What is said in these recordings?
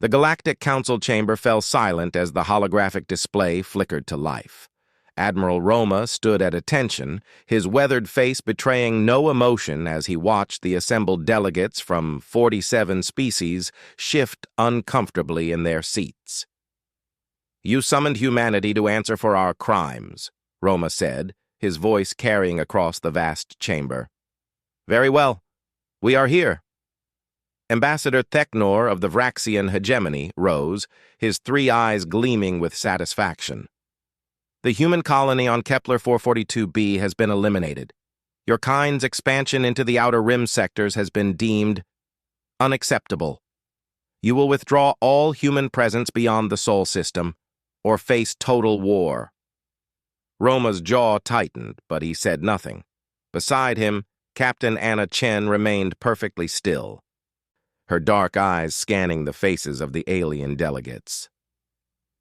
The Galactic Council chamber fell silent as the holographic display flickered to life. Admiral Roma stood at attention, his weathered face betraying no emotion as he watched the assembled delegates from 47 species shift uncomfortably in their seats. "You summoned humanity to answer for our crimes," Roma said, his voice carrying across the vast chamber. "Very well. We are here." Ambassador Theknor of the Vraxian hegemony rose, his three eyes gleaming with satisfaction. "The human colony on Kepler 442b has been eliminated. Your kind's expansion into the outer rim sectors has been deemed unacceptable. You will withdraw all human presence beyond the Sol system, or face total war." Roma's jaw tightened, but he said nothing. Beside him, Captain Anna Chen remained perfectly still, her dark eyes scanning the faces of the alien delegates.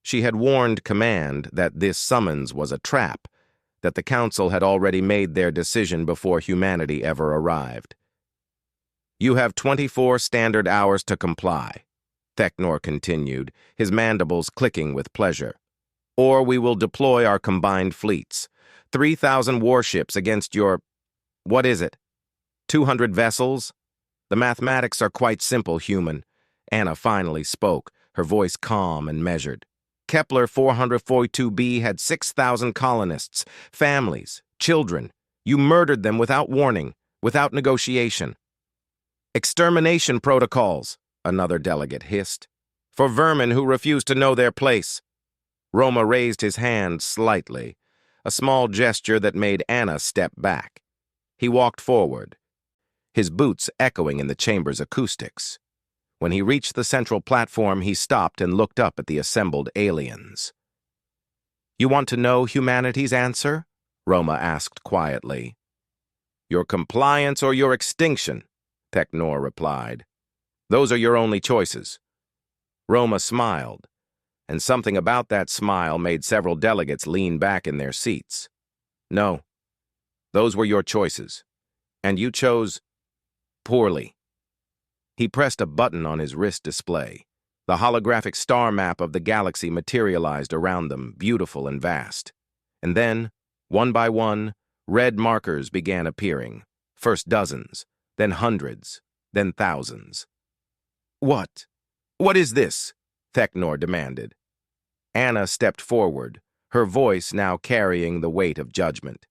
She had warned Command that this summons was a trap, that the Council had already made their decision before humanity ever arrived. "You have 24 standard hours to comply," Theknor continued, his mandibles clicking with pleasure. "Or we will deploy our combined fleets, 3,000 warships against your, what is it, 200 vessels? The mathematics are quite simple, human." Anna finally spoke, her voice calm and measured. "Kepler 442b had 6,000 colonists, families, children. You murdered them without warning, without negotiation." "Extermination protocols," another delegate hissed, "for vermin who refuse to know their place." Roma raised his hand slightly, a small gesture that made Anna step back. He walked forward, his boots echoing in the chamber's acoustics. When he reached the central platform, he stopped and looked up at the assembled aliens. "You want to know humanity's answer?" Roma asked quietly. "Your compliance or your extinction," Theknor replied. "Those are your only choices." Roma smiled, and something about that smile made several delegates lean back in their seats. "No, those were your choices, and you chose poorly." He pressed a button on his wrist display. The holographic star map of the galaxy materialized around them, beautiful and vast. And then, one by one, red markers began appearing, first dozens, then hundreds, then thousands. "What? What is this?" Theknor demanded. Anna stepped forward, her voice now carrying the weight of judgment.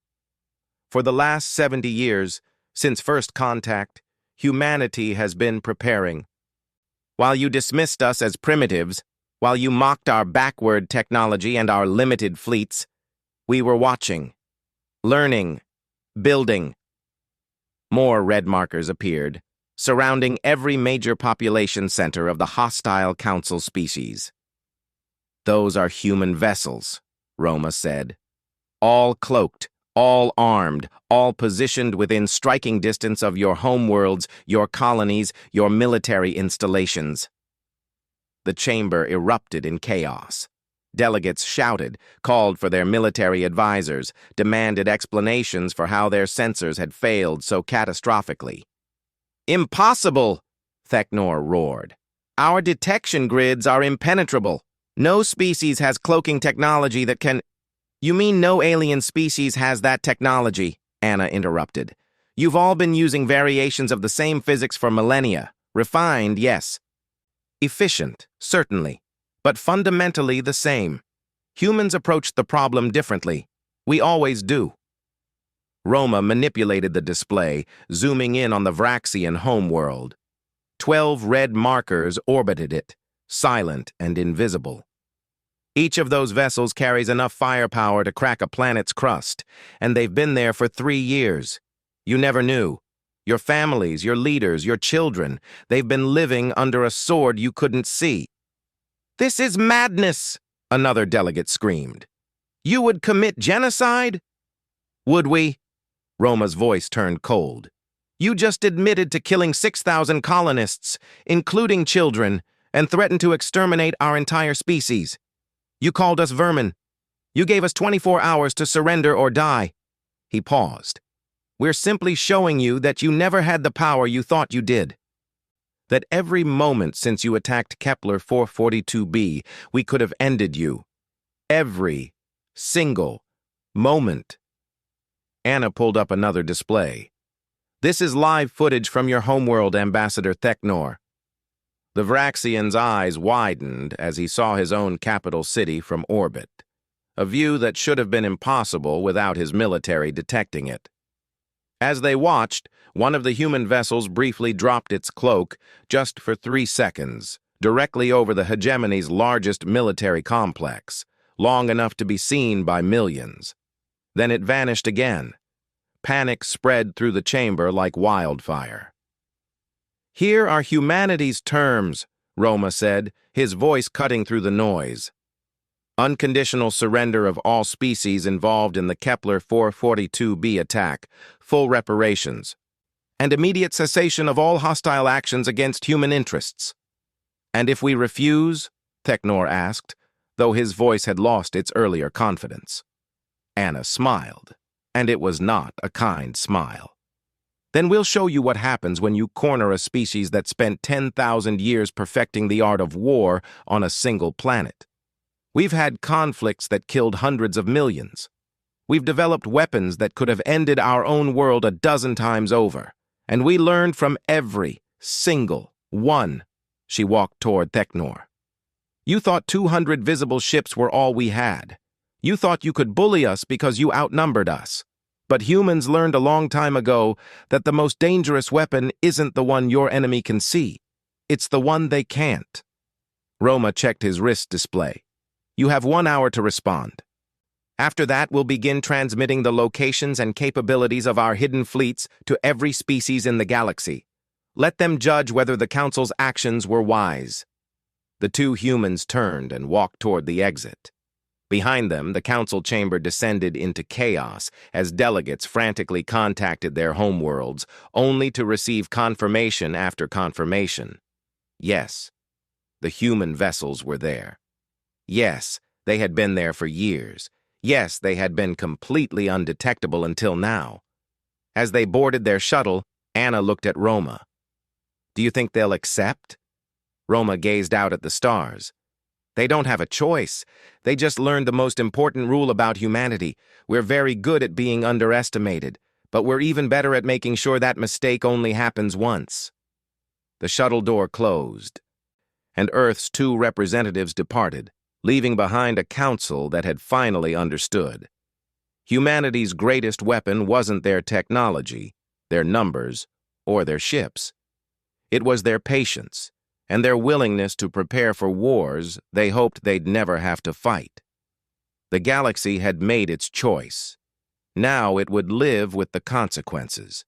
"For the last 70 years, since first contact, humanity has been preparing. While you dismissed us as primitives, while you mocked our backward technology and our limited fleets, we were watching, learning, building." More red markers appeared, surrounding every major population center of the hostile Council species. "Those are human vessels," Roma said. "All cloaked, all armed, all positioned within striking distance of your homeworlds, your colonies, your military installations." The chamber erupted in chaos. Delegates shouted, called for their military advisors, demanded explanations for how their sensors had failed so catastrophically. "Impossible!" Theknor roared. "Our detection grids are impenetrable. No species has cloaking technology that can—" "You mean no alien species has that technology," Anna interrupted. "You've all been using variations of the same physics for millennia. Refined, yes. Efficient, certainly, but fundamentally the same. Humans approached the problem differently. We always do." Roma manipulated the display, zooming in on the Vraxian homeworld. 12 red markers orbited it, silent and invisible. Each of those vessels carries enough firepower to crack a planet's crust, and they've been there for 3 years. You never knew. Your families, your leaders, your children, they've been living under a sword you couldn't see. "This is madness!" another delegate screamed. "You would commit genocide?" "Would we?" Roma's voice turned cold. "You just admitted to killing 6,000 colonists, including children, and threatened to exterminate our entire species. You called us vermin. You gave us 24 hours to surrender or die." He paused. "We're simply showing you that you never had the power you thought you did." that every moment since you attacked Kepler 442b, we could have ended you. Every single moment. Anna pulled up another display. This is live footage from your homeworld, Ambassador Theknor. The Vraxian's eyes widened as he saw his own capital city from orbit, a view that should have been impossible without his military detecting it. As they watched, one of the human vessels briefly dropped its cloak just for 3 seconds, directly over the hegemony's largest military complex, long enough to be seen by millions. Then it vanished again. Panic spread through the chamber like wildfire. "Here are humanity's terms," Roma said, his voice cutting through the noise. "Unconditional surrender of all species involved in the Kepler 442b attack, full reparations, and immediate cessation of all hostile actions against human interests." "And if we refuse?" Theknor asked, though his voice had lost its earlier confidence. Anna smiled, and it was not a kind smile. "Then we'll show you what happens when you corner a species that spent 10,000 years perfecting the art of war on a single planet. We've had conflicts that killed hundreds of millions. We've developed weapons that could have ended our own world a dozen times over, and we learned from every single one." She walked toward Theknor. "You thought 200 visible ships were all we had. You thought you could bully us because you outnumbered us. But humans learned a long time ago that the most dangerous weapon isn't the one your enemy can see. It's the one they can't." Roma checked his wrist display. "You have 1 hour to respond. After that, we'll begin transmitting the locations and capabilities of our hidden fleets to every species in the galaxy. Let them judge whether the Council's actions were wise." The two humans turned and walked toward the exit. Behind them, the council chamber descended into chaos as delegates frantically contacted their homeworlds, only to receive confirmation after confirmation. Yes, the human vessels were there. Yes, they had been there for years. Yes, they had been completely undetectable until now. As they boarded their shuttle, Anna looked at Roma. "Do you think they'll accept?" Roma gazed out at the stars. "They don't have a choice. They just learned the most important rule about humanity. We're very good at being underestimated, but we're even better at making sure that mistake only happens once." The shuttle door closed, and Earth's 2 representatives departed, leaving behind a council that had finally understood. Humanity's greatest weapon wasn't their technology, their numbers, or their ships. It was their patience and their willingness to prepare for wars they hoped they'd never have to fight. The galaxy had made its choice. Now it would live with the consequences.